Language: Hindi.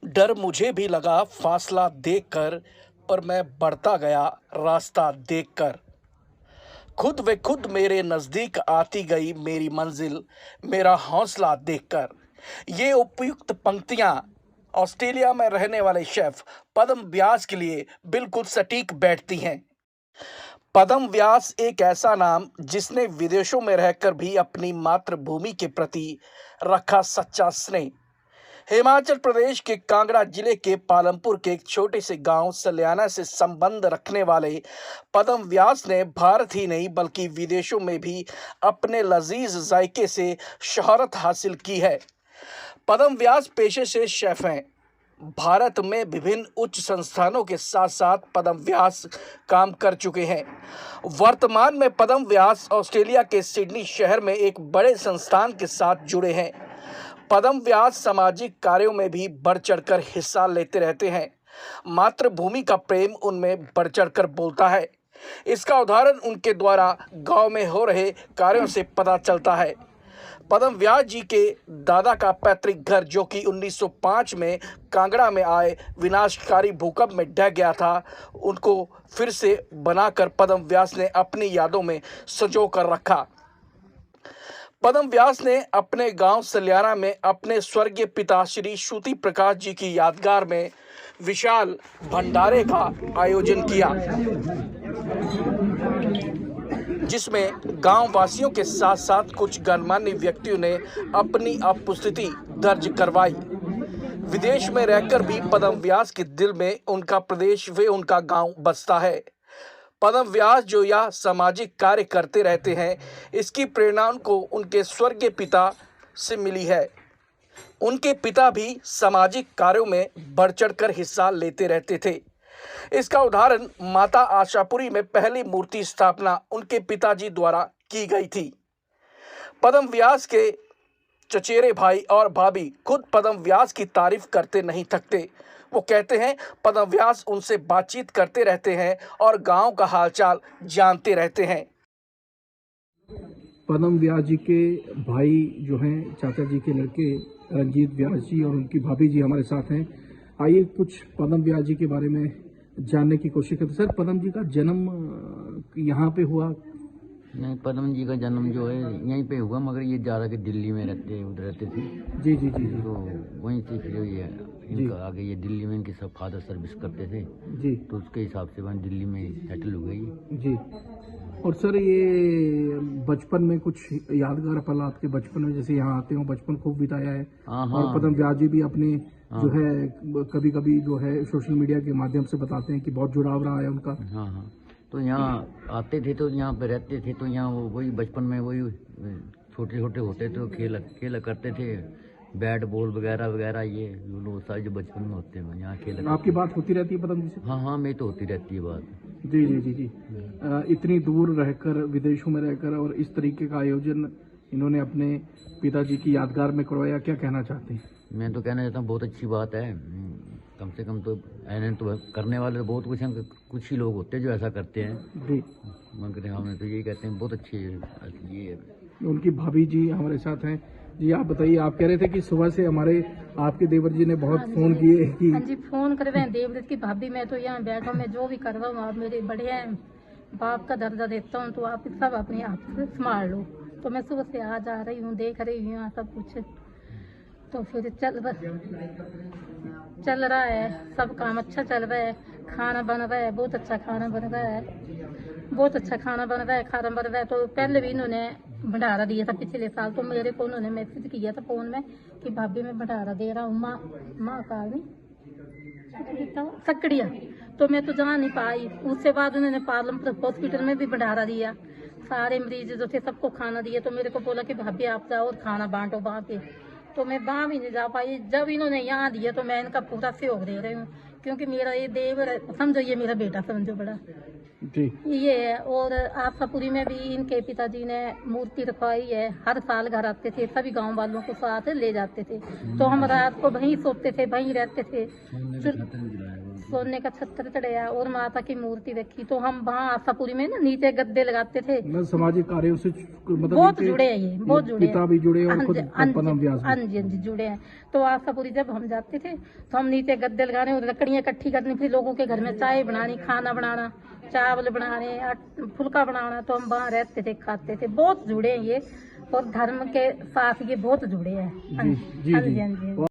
डर मुझे भी लगा फासला देखकर, पर मैं बढ़ता गया रास्ता देखकर। खुद व खुद मेरे नज़दीक आती गई मेरी मंजिल, मेरा हौसला देखकर। ये उपयुक्त पंक्तियां ऑस्ट्रेलिया में रहने वाले शेफ पदम व्यास के लिए बिल्कुल सटीक बैठती हैं। पदम व्यास एक ऐसा नाम जिसने विदेशों में रहकर भी अपनी मातृभूमि के प्रति रखा सच्चा स्नेह। हिमाचल प्रदेश के कांगड़ा जिले के पालमपुर के एक छोटे से गांव सल्याना से संबंध रखने वाले पदम व्यास ने भारत ही नहीं बल्कि विदेशों में भी अपने लजीज जायके से शोहरत हासिल की है। पदम व्यास पेशे से शेफ हैं। भारत में विभिन्न उच्च संस्थानों के साथ साथ पदम व्यास काम कर चुके हैं। वर्तमान में पदम व्यास ऑस्ट्रेलिया के सिडनी शहर में एक बड़े संस्थान के साथ जुड़े हैं। पदम व्यास सामाजिक कार्यों में भी बढ़ चढ़कर हिस्सा लेते रहते हैं। मातृभूमि का प्रेम उनमें बढ़ चढ़कर बोलता है। इसका उदाहरण उनके द्वारा गांव में हो रहे कार्यों से पता चलता है। पदम व्यास जी के दादा का पैतृक घर, जो कि 1905 में कांगड़ा में आए विनाशकारी भूकंप में ढह गया था, उनको फिर से बनाकर पदम व्यास ने अपनी यादों में संजो कर रखा। पदम व्यास ने अपने गांव सल्याना में अपने स्वर्गीय पिता श्री श्रुति प्रकाश जी की यादगार में विशाल भंडारे का आयोजन किया, जिसमें गांव वासियों के साथ साथ कुछ गणमान्य व्यक्तियों ने अपनी उपस्थिति दर्ज करवाई। विदेश में रहकर भी पदम व्यास के दिल में उनका प्रदेश व उनका गांव बसता है। पदम व्यास जो यह सामाजिक कार्य करते रहते हैं, इसकी प्रेरणा उनको उनके स्वर्गीय पिता से मिली है। उनके पिता भी सामाजिक कार्यों में बढ़ चढ़कर हिस्सा लेते रहते थे। इसका उदाहरण माता आशापुरी में पहली मूर्ति स्थापना उनके पिताजी द्वारा की गई थी। पदम व्यास के चचेरे भाई और भाभी खुद पदम व्यास की तारीफ करते नहीं थकते। वो कहते हैं पदम व्यास उनसे बातचीत करते रहते हैं और गांव का हालचाल जानते रहते हैं। पदम व्यास जी के भाई जो हैं, चाचा जी के लड़के रंजीत व्यास जी और उनकी भाभी जी हमारे साथ हैं। आइए कुछ पदम व्यास जी के बारे में जानने की कोशिश करते। सर, पदम जी का जन्म यहाँ पे हुआ? नहीं, पदम जी का जन्म जो है यहीं पे हुआ, मगर ये ज़्यादा के दिल्ली में रहते थे। जी जी जी जी। तो वहीं से फिर ये इनका आगे ये दिल्ली में इनके सब फादर सर्विस करते थे जी, तो उसके हिसाब से वहीं दिल्ली में सेटल हो गई जी। और सर, ये बचपन में कुछ यादगार पल आपके बचपन में, जैसे यहाँ आते हो, बचपन खूब बिताया है? हाँ और पदम व्यास जी भी अपने जो है कभी कभी जो है सोशल मीडिया के माध्यम से बताते हैं कि बहुत जुड़ाव रहा है उनका। हाँ। तो यहाँ आते थे तो यहाँ पे रहते थे, तो यहाँ वही बचपन में वही छोटे छोटे होते तो खेला करते थे, बैट बॉल वगैरह वगैरह, ये लूडो सारे जो बचपन में होते हैं यहाँ खेला। आपकी बात होती रहती है पदम जी से? हाँ, मैं तो होती रहती है बात। जी जी जी जी। इतनी दूर रहकर, विदेशों में रहकर, और इस तरीके का आयोजन इन्होंने अपने पिताजी की यादगार में करवाया, क्या कहना चाहते हैं? मैं तो कहना चाहता हूँ बहुत अच्छी बात है। कम से कम तो ऐसे तो करने वाले बहुत कुछ हैं, कुछ ही लोग होते हैं जो ऐसा करते हैं जी। मगर हमें तो यही कहते हैं बहुत अच्छी ये है। उनकी भाभी जी हमारे साथ हैं। जी, आप बताइए, आप कह रहे थे कि सुबह से हमारे आपके देवर जी ने बहुत फोन किए कि? हाँ जी, फोन कर रहे हैं देवव्रत की भाभी। मैं तो यहाँ बैठा, मैं जो भी कर रहा हूँ आप मेरे बड़े हैं, बाप का दर्जा देता हूँ, तो आप सब अपने आप से संभाल लो। तो मैं सुबह से आज आ रही हूँ, देख रही हूँ यहाँ सब कुछ, तो फिर चल रहा है, सब काम अच्छा चल रहा है। खाना बन रहा है, बहुत अच्छा खाना बन रहा है, बहुत अच्छा खाना बन रहा है, खाना बन रहा है। तो पहले भी इन्होंने भंडारा दिया था पिछले साल, तो मेरे को उन्होंने मैसेज किया था फोन में कि भाभी मैं भंडारा दे रहा हूँ, माँ काल नहीं सकड़िया। तो मैं तो जा नहीं पाई। उसके बाद उन्होंने पालमपुर हॉस्पिटल में भी भंडारा दिया, सारे मरीज जो थे सबको खाना दिया। तो मेरे को बोला कि भाभी आप जाओ और खाना बांटो वहाँ पे, तो मैं वहाँ भी नहीं जा पाई। जब इन्होंने यहाँ दिया तो मैं इनका पूरा सहयोग दे रही हूँ, क्योंकि मेरा ये देवर समझो, ये मेरा बेटा समझो बड़ा जी। ये है। और आशापुरी में भी इनके पिताजी ने मूर्ति रखवाई है। हर साल घर आते थे, सभी गांव वालों को साथ ले जाते थे, तो हम रात को वहीं सोते थे, वहीं रहते थे। सोने का छत्र चढ़ाया और माता की मूर्ति रखी। तो हम वहाँ आशापुरी में ना नीचे गद्दे लगाते थे। मतलब सामाजिक कार्यों से मतलब बहुत इनके जुड़े हैं ये, बहुत जुड़े पिता हैं। भी जुड़े और हाँ खुद जी, हाँ जी, पदम व्यास हाँ भी। जी, हाँ जी, जुड़े हैं। तो आशापुरी जब हम जाते थे तो हम नीचे गद्दे लगाने और लकड़ियाँ इकट्ठी करनी, फिर लोगों के घर में चाय बनानी, खाना बनाना, चावल बनाने, फुल्का बनाना। तो हम वहाँ रहते थे, खाते थे। बहुत जुड़े हैं ये, और धर्म के साथ ये बहुत जुड़े हैं। हाँ जी जी, जी हाँ जी जी, हाँ जी।